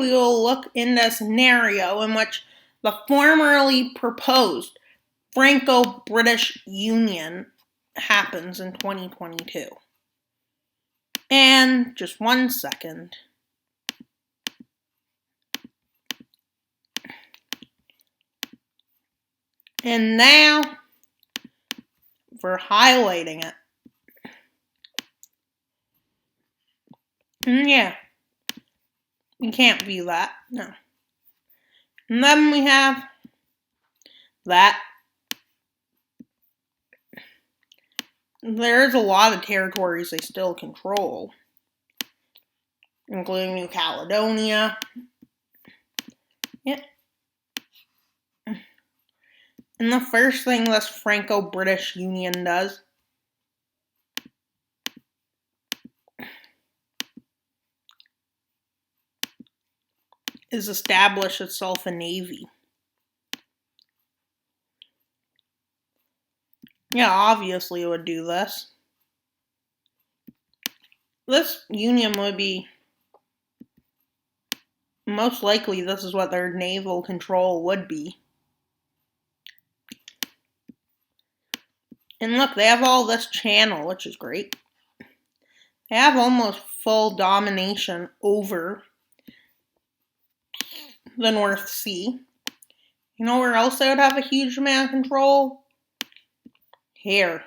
we will look into a scenario in which the formerly proposed Franco-British Union happens in 2022. And just 1 second. And now for highlighting it. And yeah, we can't view that, no. And then we have that. There's a lot of territories they still control, including New Caledonia. Yeah. And the first thing this Franco-British Union does is establish itself a navy. Yeah, obviously it would do this. This union would be, most likely this is what their naval control would be. And look, they have all this channel, which is great. They have almost full domination over the North Sea. You know where else they would have a huge amount of control? Here.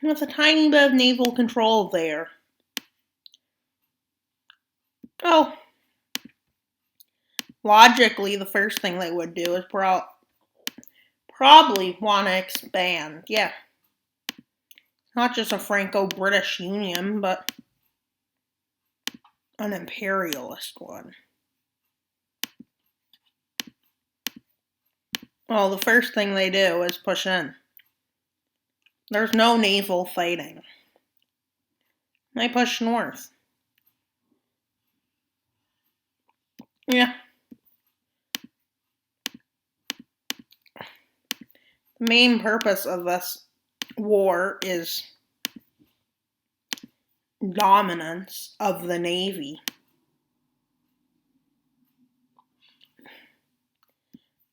With a tiny bit of naval control there. Oh. Logically, the first thing they would do is probably want to expand. Yeah. Not just a Franco-British Union, but an imperialist one. Well, the first thing they do is push in. There's no naval fighting. They push north. Yeah. The main purpose of this war is dominance of the Navy.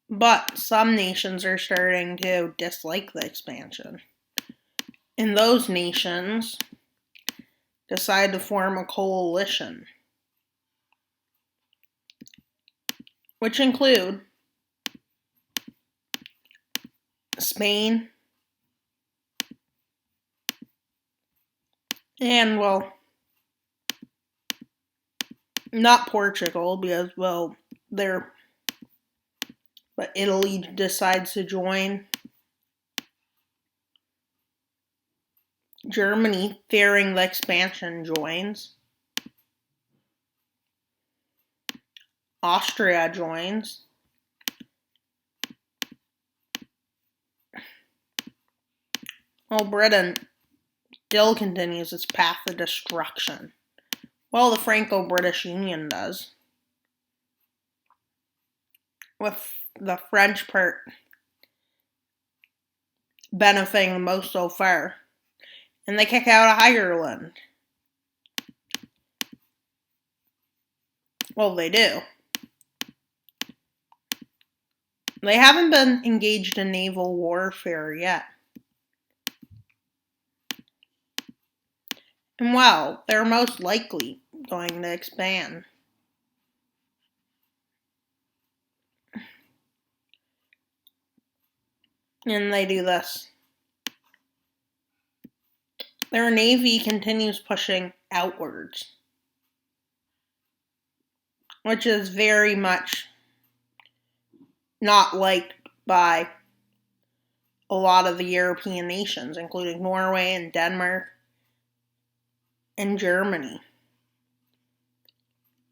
But some nations are starting to dislike the expansion. And those nations decide to form a coalition, which include Spain and, well, not Portugal because, well, but Italy decides to join. Germany, fearing the expansion, joins. Austria joins. Well, Britain still continues its path of destruction. Well, the Franco-British Union does. With the French part benefiting the most so far. And they kick out of Ireland. Well, they do. They haven't been engaged in naval warfare yet. And well, they're most likely going to expand. And they do this. Their navy continues pushing outwards, which is very much not liked by a lot of the European nations, including Norway and Denmark and Germany.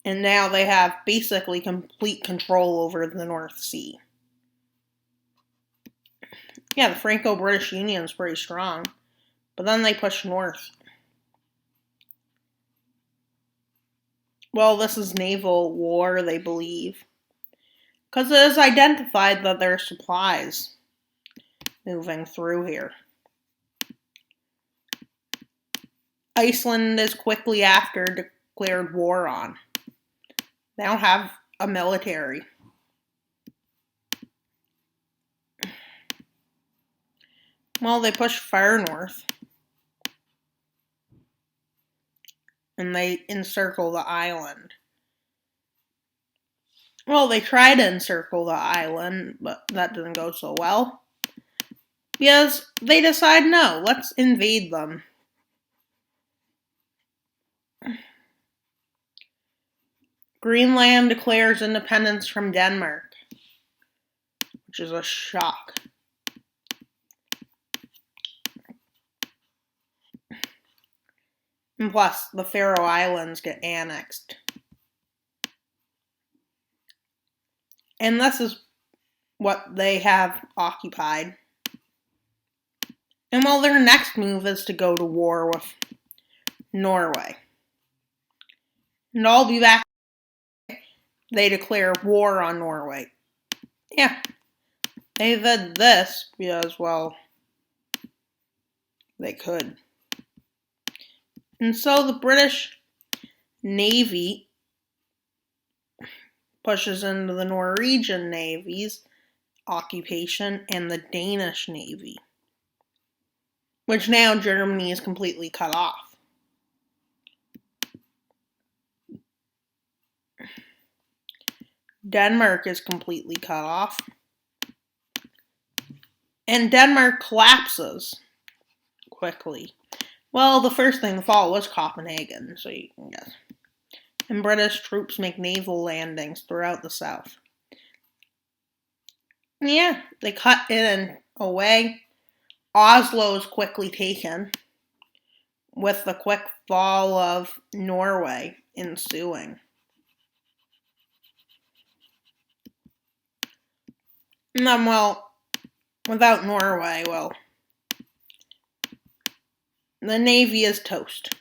And now they have basically complete control over the North Sea. Yeah, the Franco-British Union is pretty strong. But then they push north. Well, this is naval war, they believe. Because it is identified that there are supplies moving through here. Iceland is quickly after declared war on. They don't have a military. Well, they push far north. And they encircle the island. Well, they try to encircle the island, but that didn't go so well. Because they decide, no, let's invade them. Greenland declares independence from Denmark, which is a shock. And plus, the Faroe Islands get annexed. And this is what they have occupied. And well, their next move is to go to war with Norway. And I'll be back. They declare war on Norway. Yeah. They did this because, well, they could. And so the British Navy pushes into the Norwegian Navy's occupation and the Danish Navy, which now Germany is completely cut off. Denmark is completely cut off. And Denmark collapses quickly. Well, the first thing to fall was Copenhagen, so you can guess. And British troops make naval landings throughout the south. Yeah, they cut it away. Oslo is quickly taken, with the quick fall of Norway ensuing. And then, well, without Norway, well, the Navy is toast.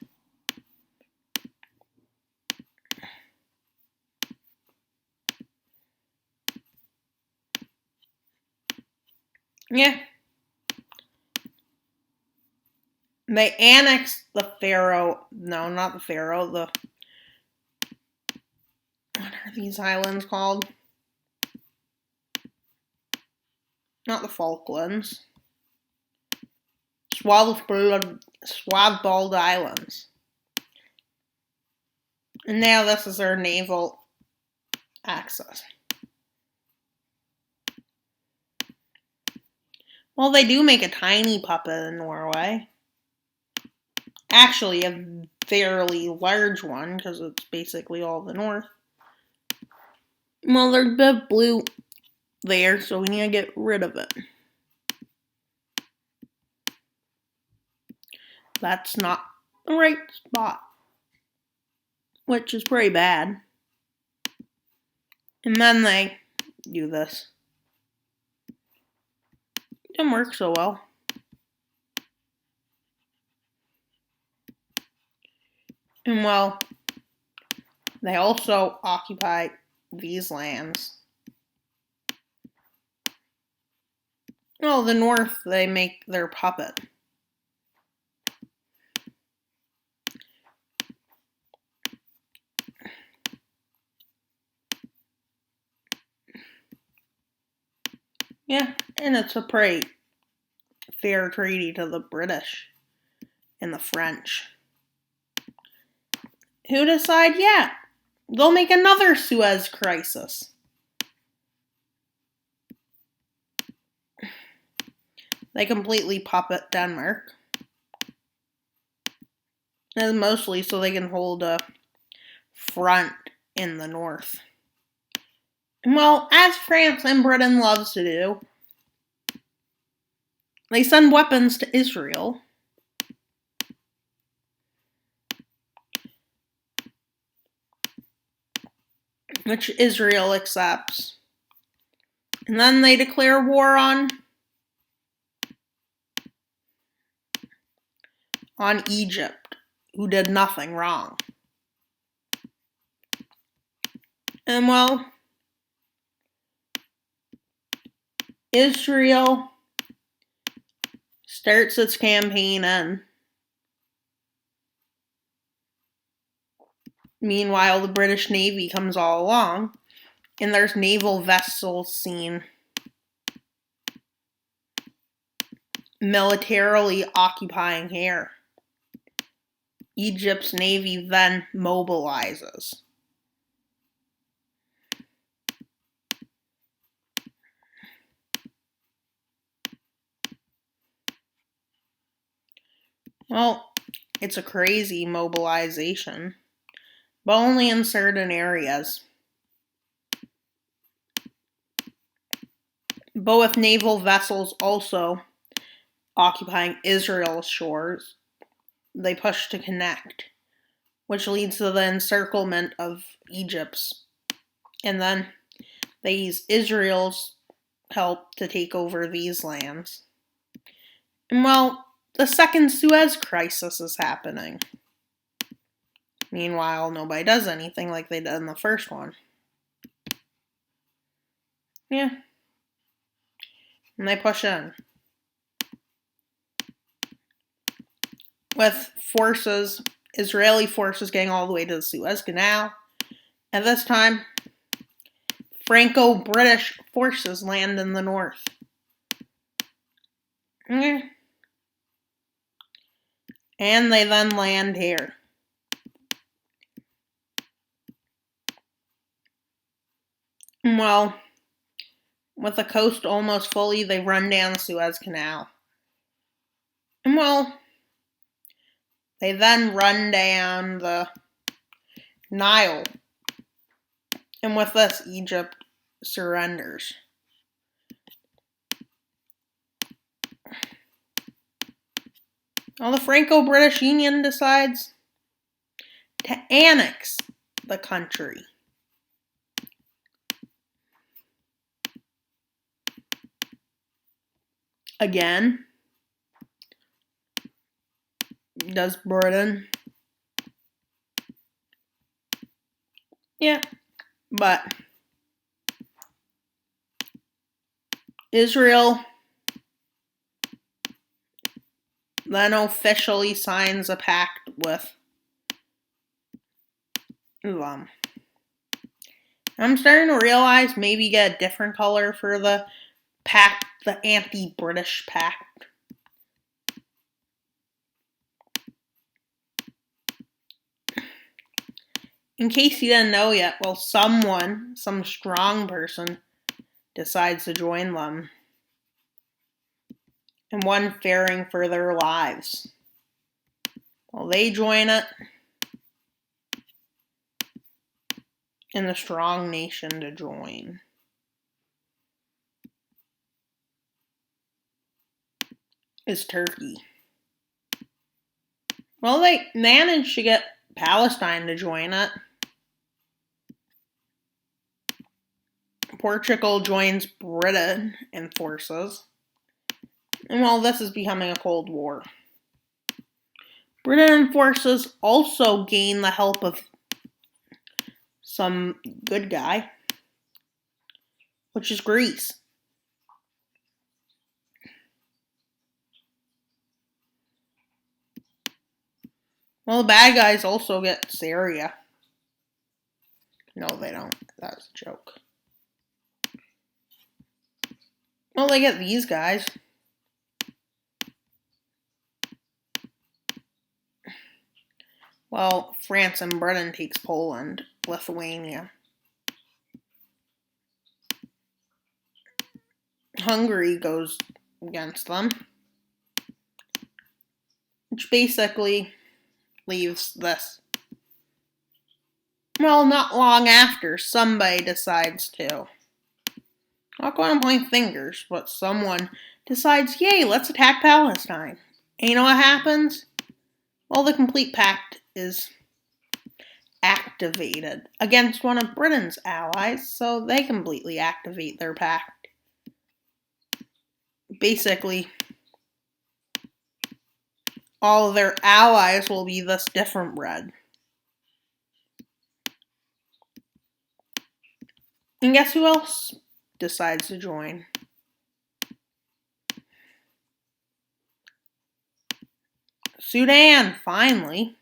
Yeah. They annexed the Faroe. No, not the Faroe. What are these islands called? Not the Falklands. Svalbard Islands. And now this is their naval access. Well, they do make a tiny puppet in Norway. Actually, a fairly large one, because it's basically all the north. Well, there's a bit of blue there, so we need to get rid of it. That's not the right spot, which is pretty bad. And then they do this. Didn't work so well. And well, they also occupy these lands. Well, the north, they make their puppet. Yeah, and it's a pretty fair treaty to the British and the French, who decide, yeah, they'll make another Suez Crisis. They completely puppet Denmark. And mostly so they can hold a front in the north. Well, as France and Britain loves to do, they send weapons to Israel. Which Israel accepts. And then they declare war on Egypt, who did nothing wrong. And well, Israel starts its campaign in Meanwhile, the British Navy comes all along, and there's naval vessels seen militarily occupying here. Egypt's navy then mobilizes. Well, it's a crazy mobilization, but only in certain areas. But with naval vessels also occupying Israel's shores, they push to connect, which leads to the encirclement of Egypt's. And then they use Israel's help to take over these lands. And well, the second Suez Crisis is happening. Meanwhile, nobody does anything like they did in the first one. Yeah. And they push in. With forces, Israeli forces getting all the way to the Suez Canal. At this time, Franco British forces land in the north. Yeah. And they then land here. Well, with the coast almost fully, they run down the Suez Canal. And well, they then run down the Nile. And with this, Egypt surrenders. Well, the Franco-British Union decides to annex the country. Again, does Britain? Yeah, but Israel then officially signs a pact with them. I'm starting to realize maybe get a different color for the pact, the anti-British pact. In case you didn't know yet, well, some strong person, decides to join them. And one fearing for their lives. Well, they join it. And the strong nation to join is Turkey. Well, they managed to get Palestine to join it. Portugal joins Britain in forces. And well, this is becoming a Cold War. Britain forces also gain the help of some good guy, which is Greece. Well, the bad guys also get Syria. No, they don't. That was a joke. Well, they get these guys. Well, France and Britain takes Poland, Lithuania. Hungary goes against them, which basically leaves this. Well, not long after, somebody decides to. Not going to point fingers, but someone decides, yay, let's attack Palestine. And you know what happens? Well, the complete pact is activated against one of Britain's allies, so they completely activate their pact. Basically, all of their allies will be this different red. And guess who else decides to join? Sudan, finally.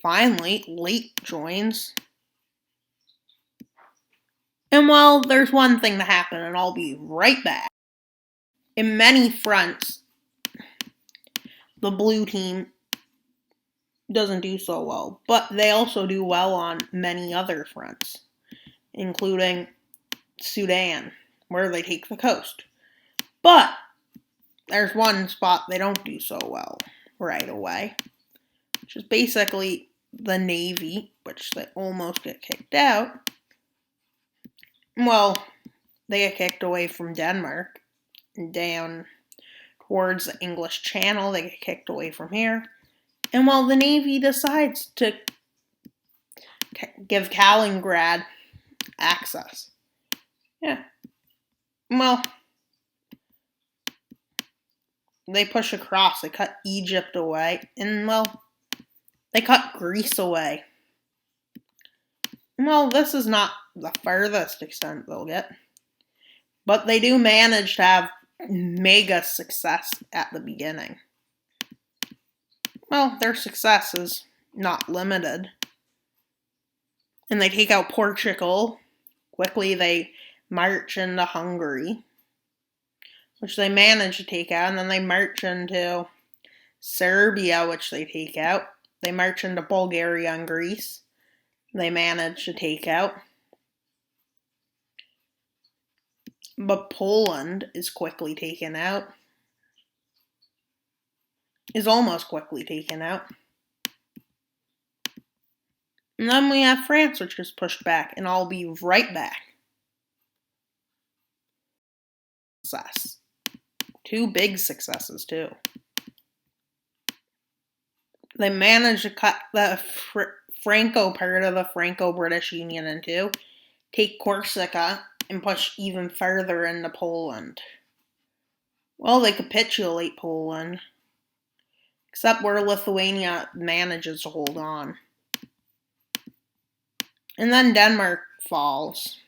finally, late joins. And well, there's one thing to happen, and I'll be right back. In many fronts, the blue team doesn't do so well, but they also do well on many other fronts, including Sudan, where they take the coast. But there's one spot they don't do so well right away, which is basically the Navy, which they almost get kicked out. Well, they get kicked away from Denmark down towards the English Channel. They get kicked away from here. And while the Navy decides to give Kaliningrad access. Yeah. Well, they push across. They cut Egypt away. And, well, they cut Greece away. Well, this is not the furthest extent they'll get. But they do manage to have mega success at the beginning. Well, their success is not limited. And they take out Portugal. Quickly, they march into Hungary, which they manage to take out. And then they march into Serbia, which they take out. They march into Bulgaria and Greece. They manage to take out. But Poland is quickly taken out. Is almost quickly taken out. And then we have France, which is pushed back. And I'll be right back. Success. 2 big successes, too. They managed to cut the Franco part of the Franco-British Union in 2, take Corsica, and push even further into Poland. Well, they capitulate Poland, except where Lithuania manages to hold on. And then Denmark falls.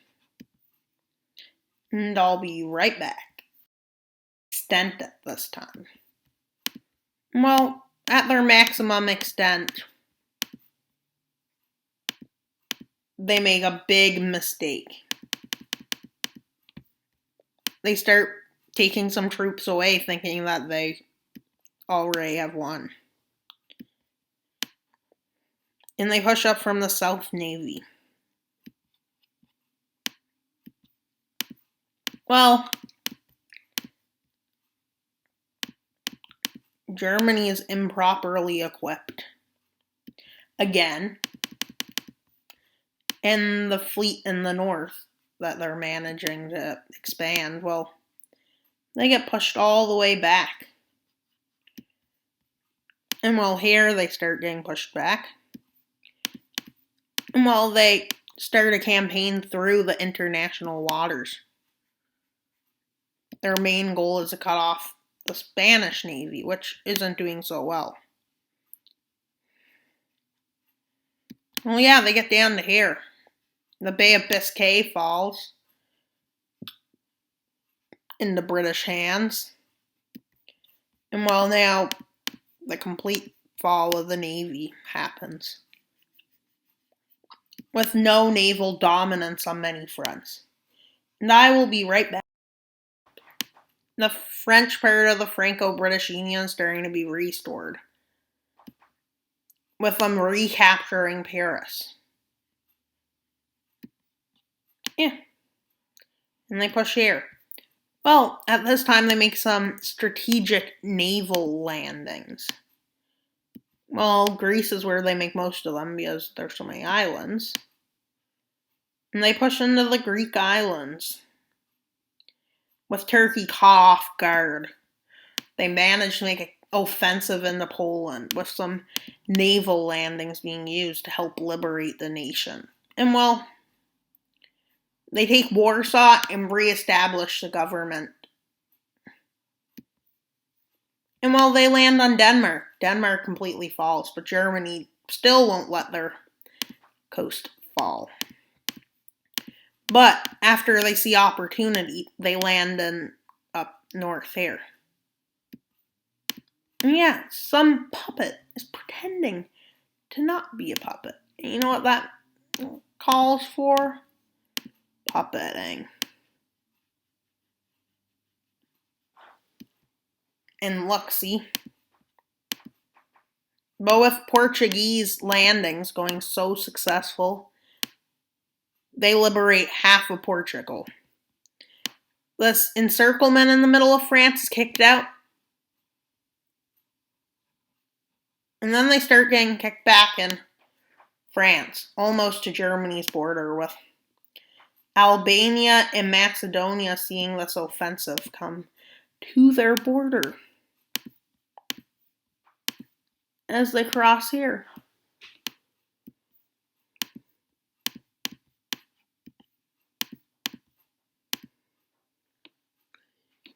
And I'll be right back. Extent at this time. Well, at their maximum extent, they make a big mistake. They start taking some troops away, thinking that they already have won. And they push up from the South Navy. Well, Germany is improperly equipped. Again. And the fleet in the north that they're managing to expand, well, they get pushed all the way back. And while here, they start getting pushed back. And while they start a campaign through the international waters. Their main goal is to cut off the Spanish Navy, which isn't doing so well. Well, yeah, they get down to here. The Bay of Biscay falls into British hands. And well, now the complete fall of the Navy happens, with no naval dominance on many fronts. And I will be right back. The French part of the Franco-British Union is starting to be restored, with them recapturing Paris. Yeah. And they push here. Well, at this time they make some strategic naval landings. Well, Greece is where they make most of them because there's so many islands. And they push into the Greek islands. With Turkey caught off guard, they managed to make an offensive into Poland, with some naval landings being used to help liberate the nation. And well, they take Warsaw and reestablish the government. And while they land on Denmark, Denmark completely falls, but Germany still won't let their coast fall. But after they see opportunity, they land in up north here. And yeah, some puppet is pretending to not be a puppet. And you know what that calls for? Puppeting. And look, see? But with Portuguese landings going so successful, they liberate half of Portugal. This encirclement in the middle of France is kicked out. And then they start getting kicked back in France, almost to Germany's border, with Albania and Macedonia seeing this offensive come to their border as they cross here.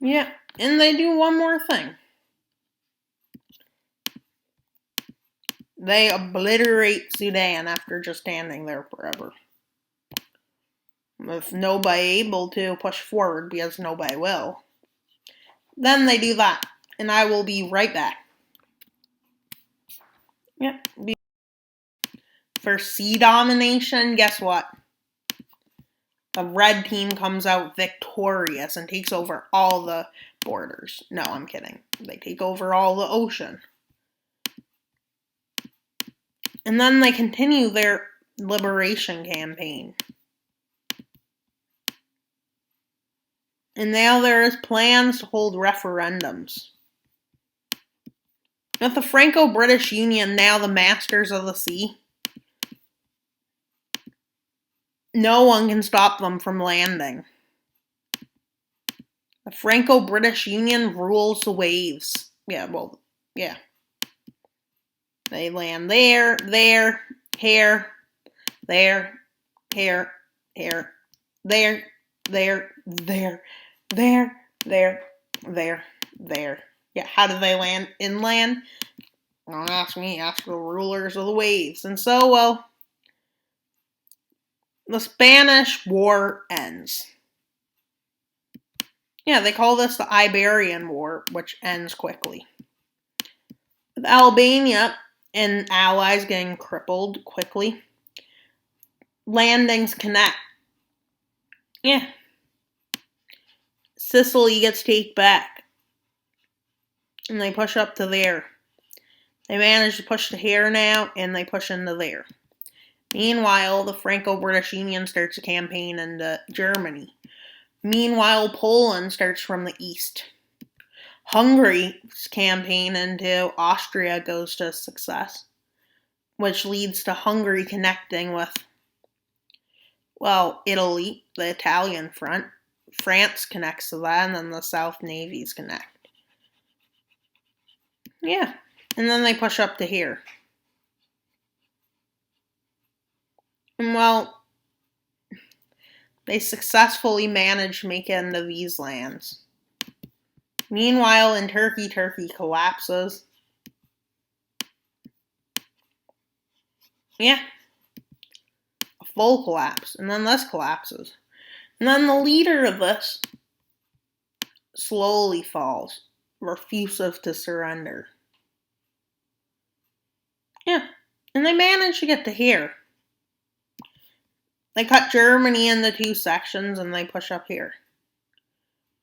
Yeah, and they do one more thing. They obliterate Sudan after just standing there forever. If nobody able to push forward, because nobody will, then they do that. And I will be right back. Yep. For sea domination, guess what? The red team comes out victorious and takes over all the borders. No, I'm kidding. They take over all the ocean. And then they continue their liberation campaign. And now there is plans to hold referendums. With the Franco-British Union now the masters of the sea, no one can stop them from landing. The Franco-British Union rules the waves. Yeah. They land there, here, there, there, there. Yeah, how do they land inland? Don't ask me, ask the rulers of the waves. And so, well, the Spanish War ends. Yeah, they call this the Iberian War, which ends quickly. With Albania and allies getting crippled quickly, landings connect. Yeah. Sicily gets taken back. And they push up to there. They manage to push to here now, and they push into there. Meanwhile, the Franco-British Union starts a campaign into Germany. Meanwhile, Poland starts from the east. Hungary's campaign into Austria goes to success, which leads to Hungary connecting with, well, Italy, the Italian front. France connects to that, and then the South Navies connect. Yeah, and then they push up to here. And well, they successfully managed to make it into these lands. Meanwhile, in Turkey collapses. Yeah. A full collapse. And then this collapses. And then the leader of this slowly falls, refusive to surrender. Yeah. And they manage to get to here. They cut Germany into two sections and they push up here.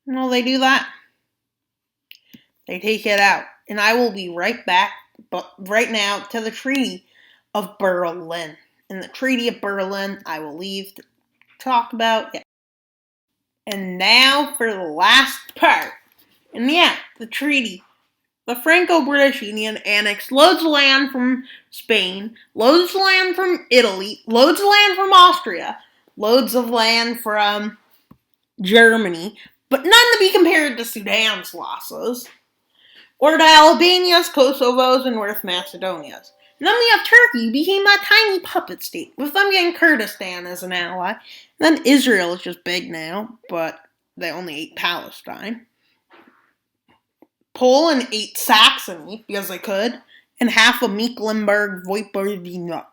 Well, they do that. They take it out. And I will be right back, but right now, to the Treaty of Berlin. And the Treaty of Berlin, I will leave to talk about. Yeah. And now for the last part. And yeah, the treaty. The Franco-British Union annexed loads of land from Spain, loads of land from Italy, loads of land from Austria, loads of land from Germany, but none to be compared to Sudan's losses, or to Albania's, Kosovo's, and North Macedonia's. And then we have Turkey, became a tiny puppet state, with them getting Kurdistan as an ally. And then Israel is just big now, but they only ate Palestine. Poland ate Saxony, because they could, and half of Mecklenburg-Vorpommern.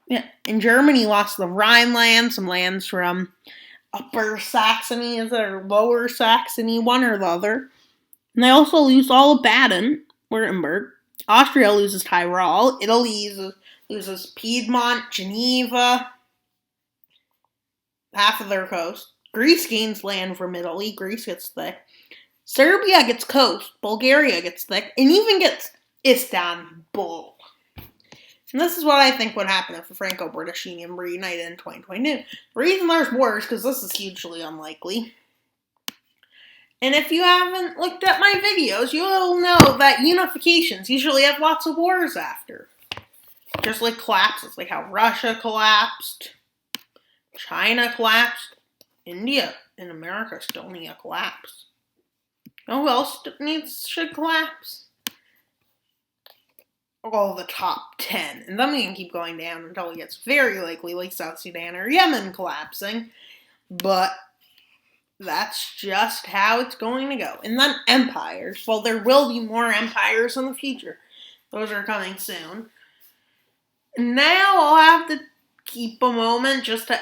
Yeah, and Germany lost the Rhineland, some lands from Upper Saxony or Lower Saxony, one or the other. And they also lose all of Baden, Württemberg, Austria loses Tyrol. Italy loses Piedmont, Geneva, half of their coast. Greece gains land from Italy. Greece gets thick. Serbia gets coast. Bulgaria gets thick. And even gets Istanbul. And this is what I think would happen if the Franco-British Union were united in 2022. The reason there's wars, because this is hugely unlikely. And if you haven't looked at my videos, you'll know that unifications usually have lots of wars after. Just like collapses, like how Russia collapsed, China collapsed, India and America still need a collapse. You know who else should collapse? All the top 10. And then we can keep going down until it gets very likely, like South Sudan or Yemen collapsing. But that's just how it's going to go. And then empires. Well, there will be more empires in the future. Those are coming soon. Now I'll have to keep a moment just to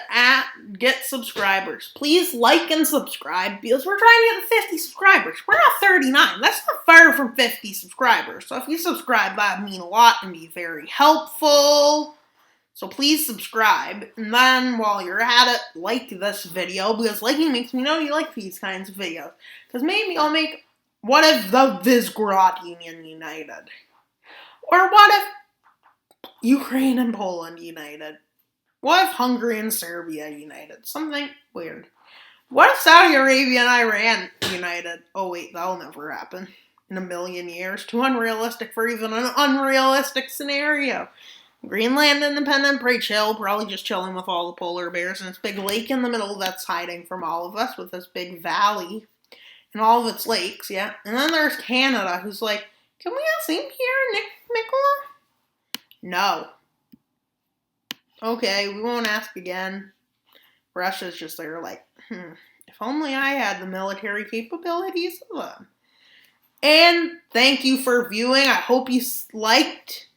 get subscribers. Please like and subscribe because we're trying to get to 50 subscribers. We're at 39. That's not far from 50 subscribers. So if you subscribe, that would mean a lot and be very helpful. So please subscribe. And then while you're at it, like this video because liking makes me know you like these kinds of videos. Because maybe I'll make what if the Visegrad Union united? Or what if Ukraine and Poland united? What if Hungary and Serbia united? Something weird. What if Saudi Arabia and Iran united? Oh wait, that'll never happen in a million years. Too unrealistic for even an unrealistic scenario. Greenland independent, pretty chill, probably just chilling with all the polar bears and its big lake in the middle that's hiding from all of us with this big valley and all of its lakes, yeah. And then there's Canada, who's like, can we have same here, Nicola? No. Okay, we won't ask again. Russia's just there like, if only I had the military capabilities of them. And thank you for viewing. I hope you liked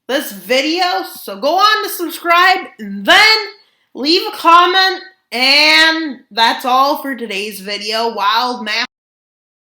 this video. So go on to subscribe and then leave a comment. And that's all for today's video. Wild Map.